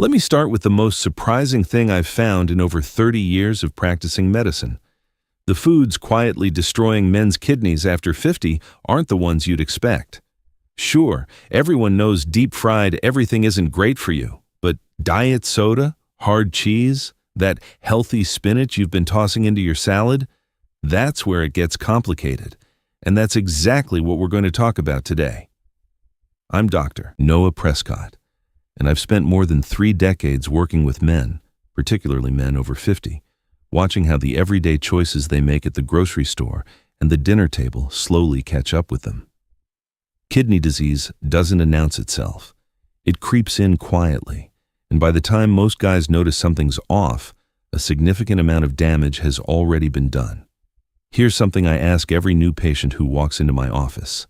Let me start with the most surprising thing I've found in over 30 years of practicing medicine. The foods quietly destroying men's kidneys after 50 aren't the ones you'd expect. Sure, everyone knows deep-fried everything isn't great for you, but diet soda, hard cheese, that healthy spinach you've been tossing into your salad, that's where it gets complicated. And that's exactly what we're going to talk about today. I'm Dr. Noah Prescott, and I've spent more than 3 decades working with men, particularly men over 50, watching how the everyday choices they make at the grocery store and the dinner table slowly catch up with them. Kidney disease doesn't announce itself. It creeps in quietly, and by the time most guys notice something's off, a significant amount of damage has already been done. Here's something I ask every new patient who walks into my office.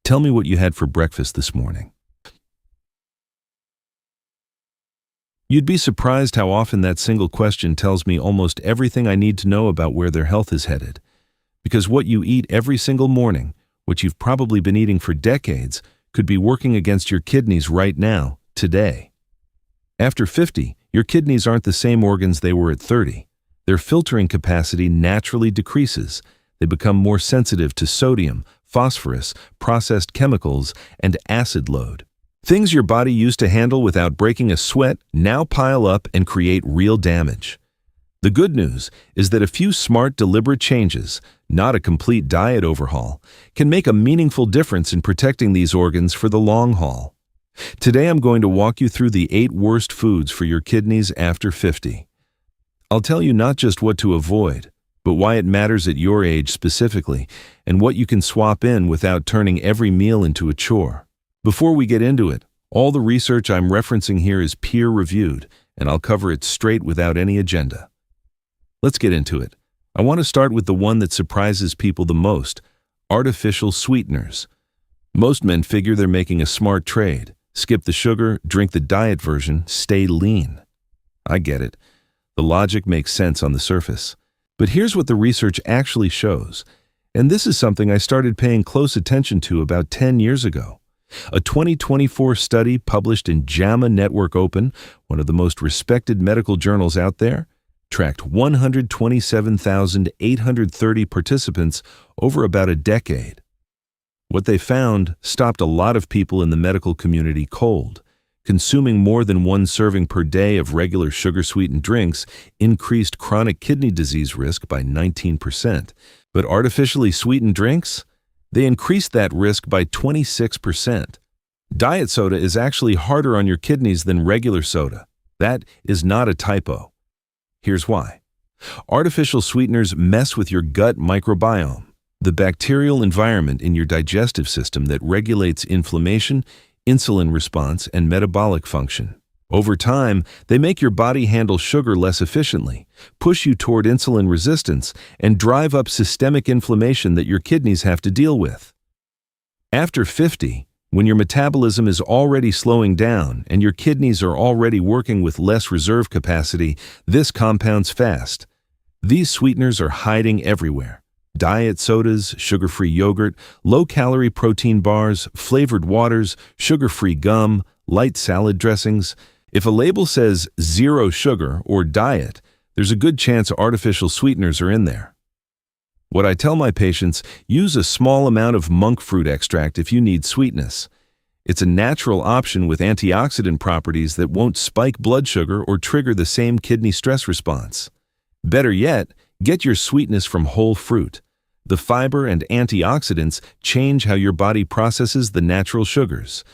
Tell me what you had for breakfast this morning. You'd be surprised how often that single question tells me almost everything I need to know about where their health is headed. Because what you eat every single morning, what you've probably been eating for decades, could be working against your kidneys right now, today. After 50, your kidneys aren't the same organs they were at 30. Their filtering capacity naturally decreases. They become more sensitive to sodium, phosphorus, processed chemicals, and acid load. Things your body used to handle without breaking a sweat now pile up and create real damage. The good news is that a few smart, deliberate changes, not a complete diet overhaul, can make a meaningful difference in protecting these organs for the long haul. Today I'm going to walk you through the 8 worst foods for your kidneys after 50. I'll tell you not just what to avoid, but why it matters at your age specifically, and what you can swap in without turning every meal into a chore. Before we get into it, all the research I'm referencing here is peer-reviewed, and I'll cover it straight without any agenda. Let's get into it. I want to start with the one that surprises people the most: artificial sweeteners. Most men figure they're making a smart trade. Skip the sugar, drink the diet version, stay lean. I get it. The logic makes sense on the surface. But here's what the research actually shows, and this is something I started paying close attention to about 10 years ago. A 2024 study published in JAMA Network Open, one of the most respected medical journals out there, tracked 127,830 participants over about a decade. What they found stopped a lot of people in the medical community cold. Consuming more than 1 serving per day of regular sugar-sweetened drinks increased chronic kidney disease risk by 19%. But artificially sweetened drinks? They increased that risk by 26%. Diet soda is actually harder on your kidneys than regular soda. That is not a typo. Here's why. Artificial sweeteners mess with your gut microbiome, the bacterial environment in your digestive system that regulates inflammation, insulin response, and metabolic function. Over time, they make your body handle sugar less efficiently, push you toward insulin resistance, and drive up systemic inflammation that your kidneys have to deal with. After 50, when your metabolism is already slowing down and your kidneys are already working with less reserve capacity, this compounds fast. These sweeteners are hiding everywhere. Diet sodas, sugar-free yogurt, low-calorie protein bars, flavored waters, sugar-free gum, light salad dressings. If a label says 0 sugar or diet, there's a good chance artificial sweeteners are in there. What I tell my patients, use a small amount of monk fruit extract if you need sweetness. It's a natural option with antioxidant properties that won't spike blood sugar or trigger the same kidney stress response. Better yet, get your sweetness from whole fruit. The fiber and antioxidants change how your body processes the natural sugars.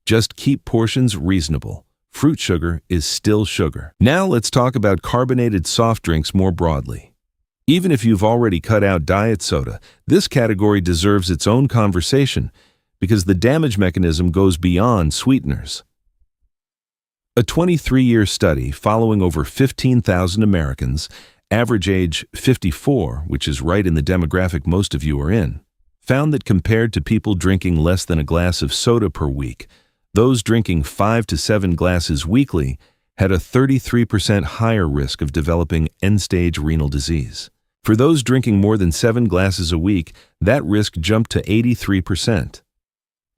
Just keep portions reasonable. Fruit sugar is still sugar. Now let's talk about carbonated soft drinks more broadly. Even if you've already cut out diet soda, this category deserves its own conversation because the damage mechanism goes beyond sweeteners. A 23-year study following over 15,000 Americans, average age 54, which is right in the demographic most of you are in, found that compared to people drinking less than a glass of soda per week, those drinking 5 to 7 glasses weekly had a 33% higher risk of developing end-stage renal disease. For those drinking more than 7 glasses a week, that risk jumped to 83%.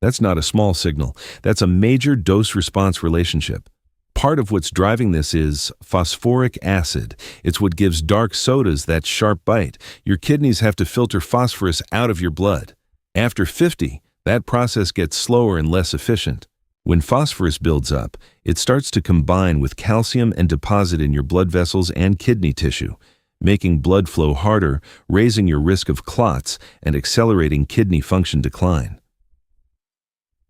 That's not a small signal. That's a major dose-response relationship. Part of what's driving this is phosphoric acid. It's what gives dark sodas that sharp bite. Your kidneys have to filter phosphorus out of your blood. After 50, that process gets slower and less efficient. When phosphorus builds up, it starts to combine with calcium and deposit in your blood vessels and kidney tissue, making blood flow harder, raising your risk of clots, and accelerating kidney function decline.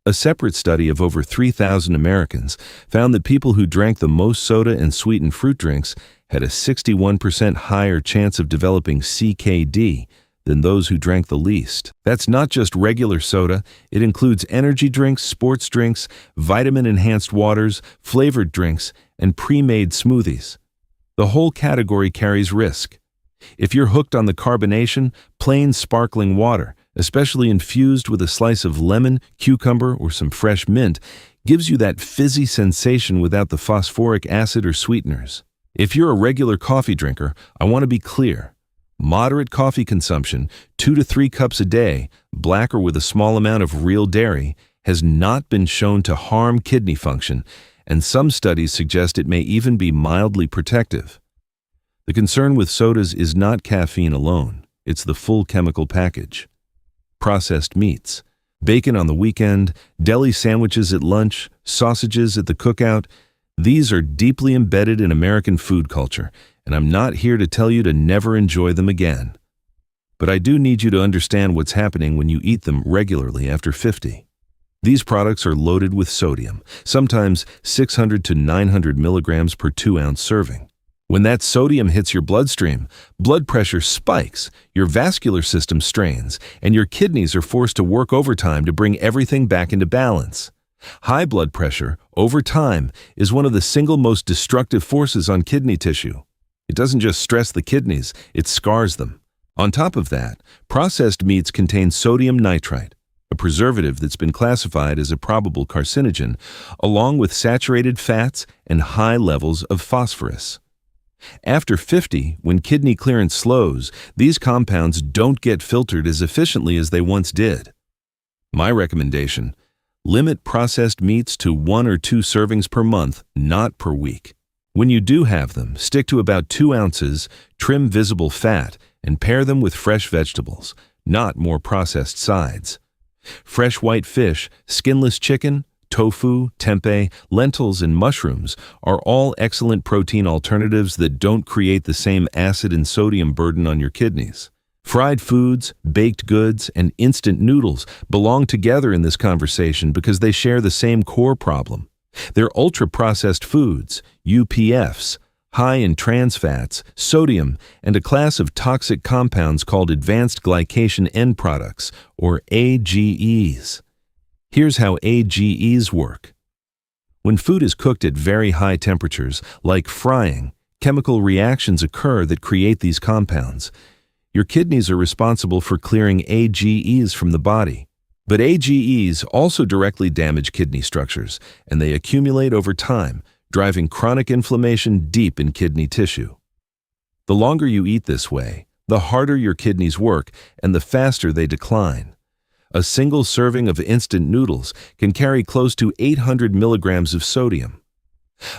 A separate study of over 3,000 Americans found that people who drank the most soda and sweetened fruit drinks had a 61% higher chance of developing CKD than those who drank the least. That's not just regular soda. It includes energy drinks, sports drinks, vitamin-enhanced waters, flavored drinks, and pre-made smoothies. The whole category carries risk. If you're hooked on the carbonation, plain sparkling water, especially infused with a slice of lemon, cucumber, or some fresh mint, gives you that fizzy sensation without the phosphoric acid or sweeteners. If you're a regular coffee drinker, I want to be clear. Moderate coffee consumption, 2 to 3 cups a day, black or with a small amount of real dairy, has not been shown to harm kidney function, and some studies suggest it may even be mildly protective. The concern with sodas is not caffeine alone, it's the full chemical package. Processed meats, bacon on the weekend, deli sandwiches at lunch, sausages at the cookout, these are deeply embedded in American food culture, and I'm not here to tell you to never enjoy them again. But I do need you to understand what's happening when you eat them regularly after 50. These products are loaded with sodium, sometimes 600 to 900 milligrams per 2-ounce serving. When that sodium hits your bloodstream, blood pressure spikes, your vascular system strains, and your kidneys are forced to work overtime to bring everything back into balance. High blood pressure, over time, is one of the single most destructive forces on kidney tissue. It doesn't just stress the kidneys, it scars them. On top of that, processed meats contain sodium nitrite, a preservative that's been classified as a probable carcinogen, along with saturated fats and high levels of phosphorus. After 50, when kidney clearance slows, these compounds don't get filtered as efficiently as they once did. My recommendation: limit processed meats to 1 or 2 servings per month, not per week. When you do have them, stick to about 2 ounces, trim visible fat, and pair them with fresh vegetables, not more processed sides. Fresh white fish, skinless chicken, tofu, tempeh, lentils, and mushrooms are all excellent protein alternatives that don't create the same acid and sodium burden on your kidneys. Fried foods, baked goods, and instant noodles belong together in this conversation because they share the same core problem. They're ultra-processed foods, UPFs, high in trans fats, sodium, and a class of toxic compounds called advanced glycation end products, or AGEs. Here's how AGEs work. When food is cooked at very high temperatures, like frying, chemical reactions occur that create these compounds. Your kidneys are responsible for clearing AGEs from the body. But AGEs also directly damage kidney structures, and they accumulate over time, driving chronic inflammation deep in kidney tissue. The longer you eat this way, the harder your kidneys work and the faster they decline. A single serving of instant noodles can carry close to 800 milligrams of sodium.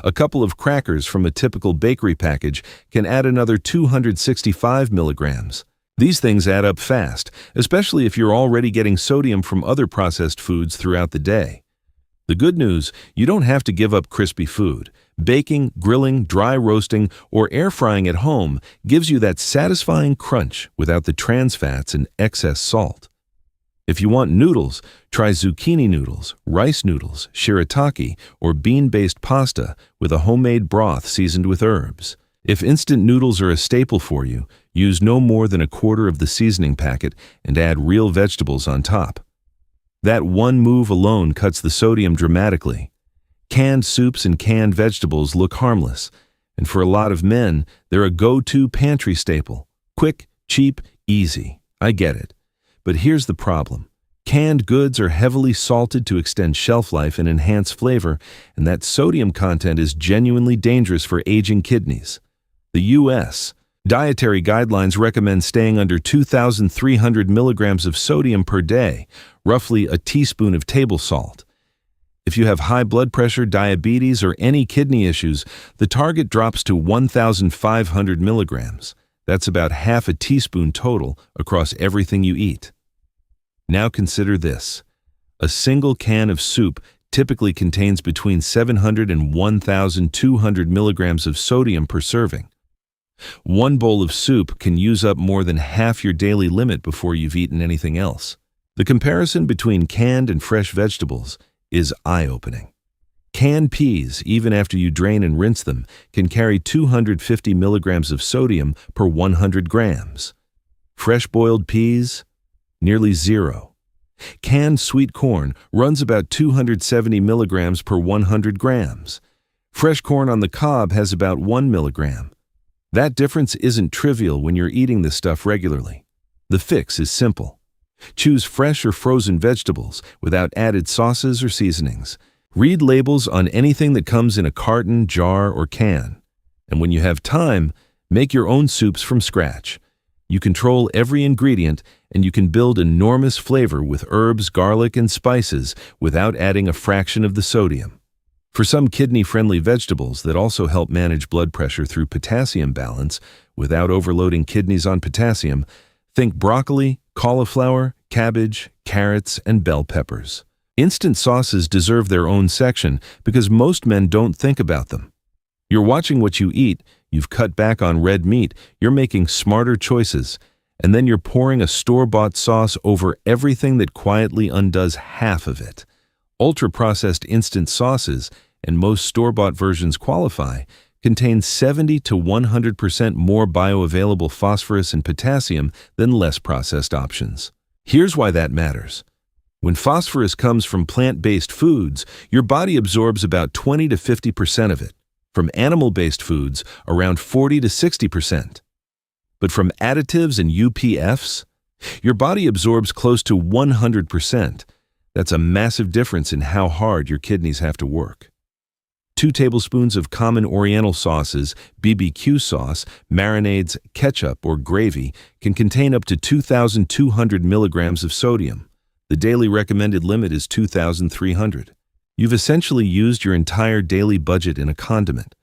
A couple of crackers from a typical bakery package can add another 265 milligrams. These things add up fast, especially if you're already getting sodium from other processed foods throughout the day. The good news, you don't have to give up crispy food. Baking, grilling, dry roasting, or air frying at home gives you that satisfying crunch without the trans fats and excess salt. If you want noodles, try zucchini noodles, rice noodles, shirataki, or bean-based pasta with a homemade broth seasoned with herbs. If instant noodles are a staple for you, use no more than 1/4 of the seasoning packet and add real vegetables on top. That one move alone cuts the sodium dramatically. Canned soups and canned vegetables look harmless, and for a lot of men, they're a go-to pantry staple. Quick, cheap, easy. I get it. But here's the problem. Canned goods are heavily salted to extend shelf life and enhance flavor, and that sodium content is genuinely dangerous for aging kidneys. The U.S. dietary guidelines recommend staying under 2,300 milligrams of sodium per day, roughly a teaspoon of table salt. If you have high blood pressure, diabetes, or any kidney issues, the target drops to 1,500 milligrams. That's about half a teaspoon total across everything you eat. Now consider this. A single can of soup typically contains between 700 and 1,200 milligrams of sodium per serving. One bowl of soup can use up more than half your daily limit before you've eaten anything else. The comparison between canned and fresh vegetables is eye-opening. Canned peas, even after you drain and rinse them, can carry 250 milligrams of sodium per 100 grams. Fresh boiled peas, nearly zero. Canned sweet corn runs about 270 milligrams per 100 grams. Fresh corn on the cob has about 1 milligram. That difference isn't trivial when you're eating this stuff regularly. The fix is simple. Choose fresh or frozen vegetables without added sauces or seasonings. Read labels on anything that comes in a carton, jar, or can. And when you have time, make your own soups from scratch. You control every ingredient, and you can build enormous flavor with herbs, garlic, and spices without adding a fraction of the sodium. For some kidney-friendly vegetables that also help manage blood pressure through potassium balance without overloading kidneys on potassium, think broccoli, cauliflower, cabbage, carrots, and bell peppers. Instant sauces deserve their own section because most men don't think about them. You're watching what you eat, you've cut back on red meat, you're making smarter choices, and then you're pouring a store-bought sauce over everything that quietly undoes half of it. Ultra-processed instant sauces, and most store-bought versions qualify, contain 70 to 100% more bioavailable phosphorus and potassium than less processed options. Here's why that matters. When phosphorus comes from plant-based foods, your body absorbs about 20 to 50% of it. From animal-based foods, around 40 to 60%. But from additives and UPFs, your body absorbs close to 100%. That's a massive difference in how hard your kidneys have to work. 2 tablespoons of common Oriental sauces, BBQ sauce, marinades, ketchup, or gravy can contain up to 2,200 milligrams of sodium. The daily recommended limit is 2,300. You've essentially used your entire daily budget in a condiment.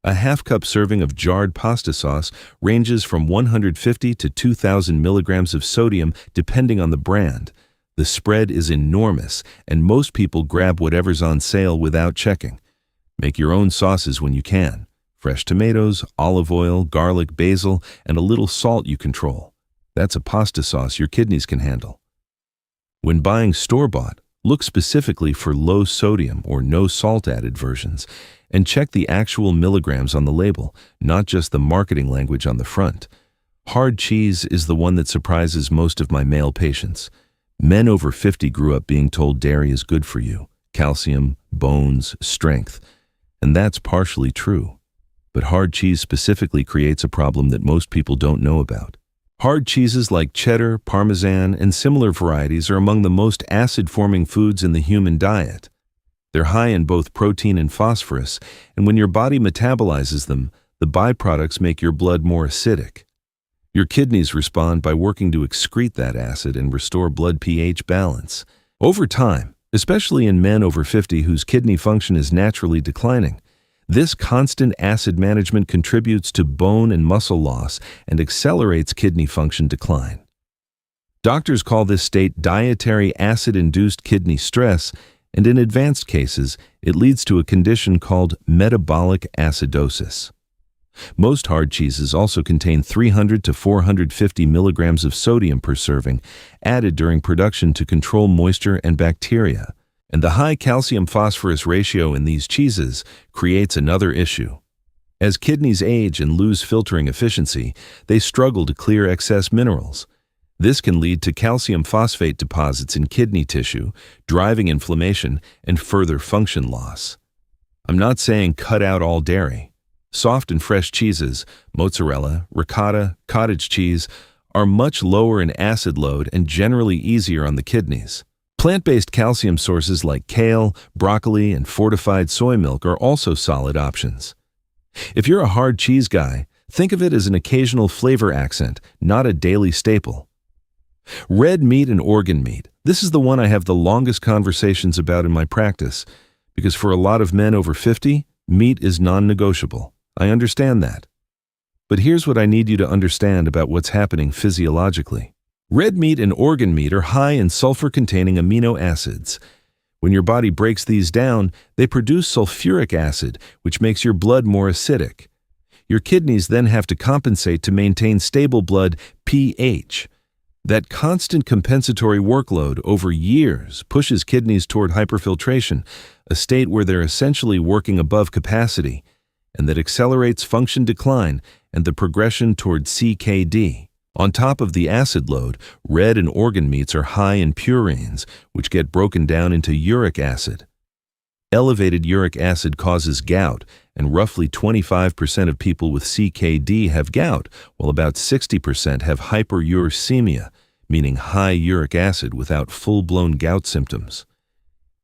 A half-cup serving of jarred pasta sauce ranges from 150 to 2,000 milligrams of sodium depending on the brand. The spread is enormous, and most people grab whatever's on sale without checking. Make your own sauces when you can. Fresh tomatoes, olive oil, garlic, basil, and a little salt you control. That's a pasta sauce your kidneys can handle. When buying store-bought, look specifically for low sodium or no salt added versions, and check the actual milligrams on the label, not just the marketing language on the front. Hard cheese is the one that surprises most of my male patients. Men over 50 grew up being told dairy is good for you, calcium, bones, strength. And that's partially true. But hard cheese specifically creates a problem that most people don't know about. Hard cheeses like cheddar, parmesan, and similar varieties are among the most acid-forming foods in the human diet. They're high in both protein and phosphorus, and when your body metabolizes them, the byproducts make your blood more acidic. Your kidneys respond by working to excrete that acid and restore blood pH balance. Over time, especially in men over 50 whose kidney function is naturally declining, this constant acid management contributes to bone and muscle loss and accelerates kidney function decline. Doctors call this state dietary acid-induced kidney stress, and in advanced cases, it leads to a condition called metabolic acidosis. Most hard cheeses also contain 300 to 450 milligrams of sodium per serving, added during production to control moisture and bacteria. And the high calcium-phosphorus ratio in these cheeses creates another issue. As kidneys age and lose filtering efficiency, they struggle to clear excess minerals. This can lead to calcium phosphate deposits in kidney tissue, driving inflammation and further function loss. I'm not saying cut out all dairy. Soft and fresh cheeses, mozzarella, ricotta, cottage cheese, are much lower in acid load and generally easier on the kidneys. Plant-based calcium sources like kale, broccoli, and fortified soy milk are also solid options. If you're a hard cheese guy, think of it as an occasional flavor accent, not a daily staple. Red meat and organ meat. This is the one I have the longest conversations about in my practice. Because for a lot of men over 50, meat is non-negotiable. I understand that. But here's what I need you to understand about what's happening physiologically. Red meat and organ meat are high in sulfur-containing amino acids. When your body breaks these down, they produce sulfuric acid, which makes your blood more acidic. Your kidneys then have to compensate to maintain stable blood pH. That constant compensatory workload over years pushes kidneys toward hyperfiltration, a state where they're essentially working above capacity, and that accelerates function decline and the progression toward CKD. On top of the acid load, red and organ meats are high in purines, which get broken down into uric acid. Elevated uric acid causes gout, and roughly 25% of people with CKD have gout, while about 60% have hyperuricemia, meaning high uric acid without full-blown gout symptoms.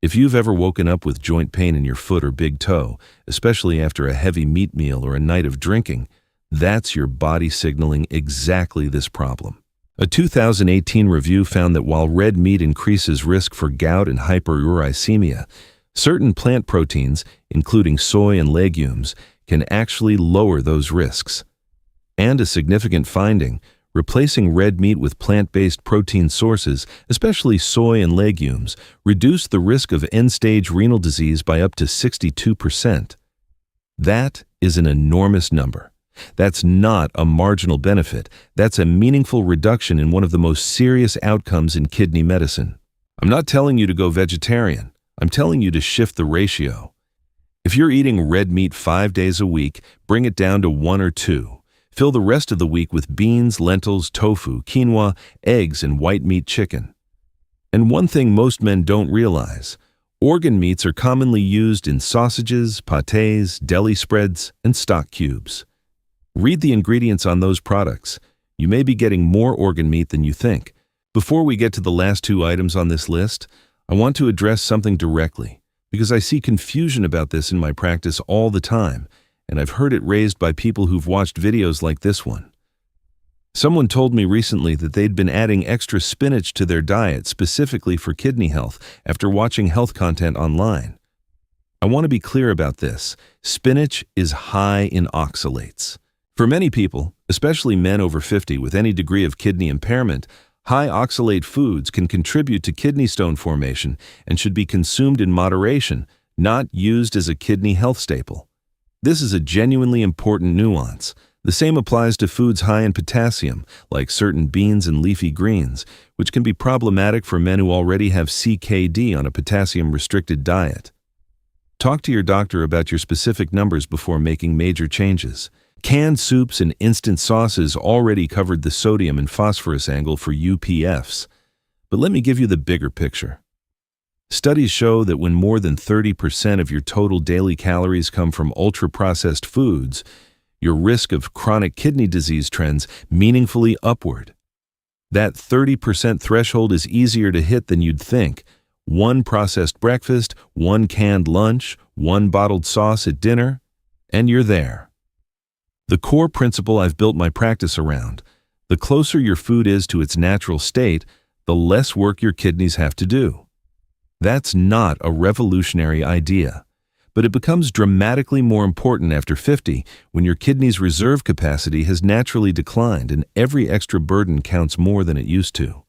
If you've ever woken up with joint pain in your foot or big toe, especially after a heavy meat meal or a night of drinking, that's your body signaling exactly this problem. A 2018 review found that while red meat increases risk for gout and hyperuricemia, certain plant proteins, including soy and legumes, can actually lower those risks. And a significant finding, replacing red meat with plant-based protein sources, especially soy and legumes, reduced the risk of end-stage renal disease by up to 62%. That is an enormous number. That's not a marginal benefit. That's a meaningful reduction in one of the most serious outcomes in kidney medicine. I'm not telling you to go vegetarian. I'm telling you to shift the ratio. If you're eating red meat 5 days a week, bring it down to 1 or 2. Fill the rest of the week with beans, lentils, tofu, quinoa, eggs, and white meat chicken. And one thing most men don't realize, organ meats are commonly used in sausages, pâtés, deli spreads, and stock cubes. Read the ingredients on those products. You may be getting more organ meat than you think. Before we get to the last 2 items on this list, I want to address something directly, because I see confusion about this in my practice all the time, and I've heard it raised by people who've watched videos like this one. Someone told me recently that they'd been adding extra spinach to their diet specifically for kidney health after watching health content online. I want to be clear about this. Spinach is high in oxalates. For many people, especially men over 50 with any degree of kidney impairment, high oxalate foods can contribute to kidney stone formation and should be consumed in moderation, not used as a kidney health staple. This is a genuinely important nuance. The same applies to foods high in potassium, like certain beans and leafy greens, which can be problematic for men who already have CKD on a potassium-restricted diet. Talk to your doctor about your specific numbers before making major changes. Canned soups and instant sauces already covered the sodium and phosphorus angle for UPFs. But let me give you the bigger picture. Studies show that when more than 30% of your total daily calories come from ultra-processed foods, your risk of chronic kidney disease trends meaningfully upward. That 30% threshold is easier to hit than you'd think. 1 processed breakfast, 1 canned lunch, 1 bottled sauce at dinner, and you're there. The core principle I've built my practice around: the closer your food is to its natural state, the less work your kidneys have to do. That's not a revolutionary idea, but it becomes dramatically more important after 50 when your kidney's reserve capacity has naturally declined and every extra burden counts more than it used to.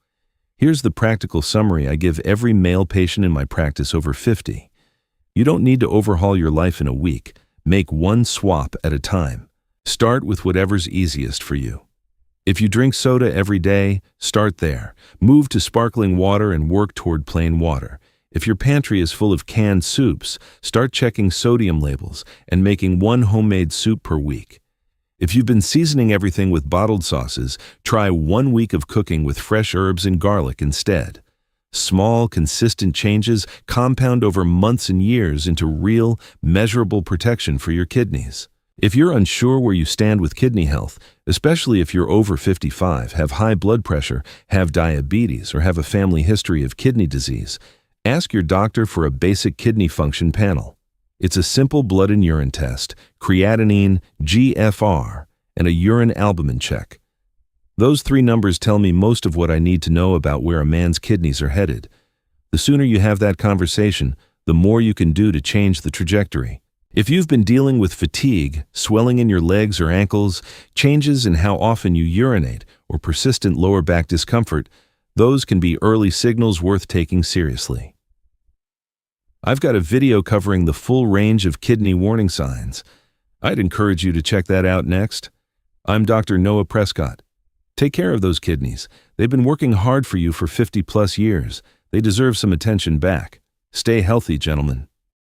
Here's the practical summary I give every male patient in my practice over 50. You don't need to overhaul your life in a week. Make 1 swap at a time. Start with whatever's easiest for you. If you drink soda every day, start there. Move to sparkling water and work toward plain water. If your pantry is full of canned soups, start checking sodium labels and making 1 homemade soup per week. If you've been seasoning everything with bottled sauces, try 1 week of cooking with fresh herbs and garlic instead. Small, consistent changes compound over months and years into real, measurable protection for your kidneys. If you're unsure where you stand with kidney health, especially if you're over 55, have high blood pressure, have diabetes, or have a family history of kidney disease, ask your doctor for a basic kidney function panel. It's a simple blood and urine test, creatinine, GFR, and a urine albumin check. Those 3 numbers tell me most of what I need to know about where a man's kidneys are headed. The sooner you have that conversation, the more you can do to change the trajectory. If you've been dealing with fatigue, swelling in your legs or ankles, changes in how often you urinate, or persistent lower back discomfort, those can be early signals worth taking seriously. I've got a video covering the full range of kidney warning signs. I'd encourage you to check that out next. I'm Dr. Noah Prescott. Take care of those kidneys. They've been working hard for you for 50+ years. They deserve some attention back. Stay healthy, gentlemen.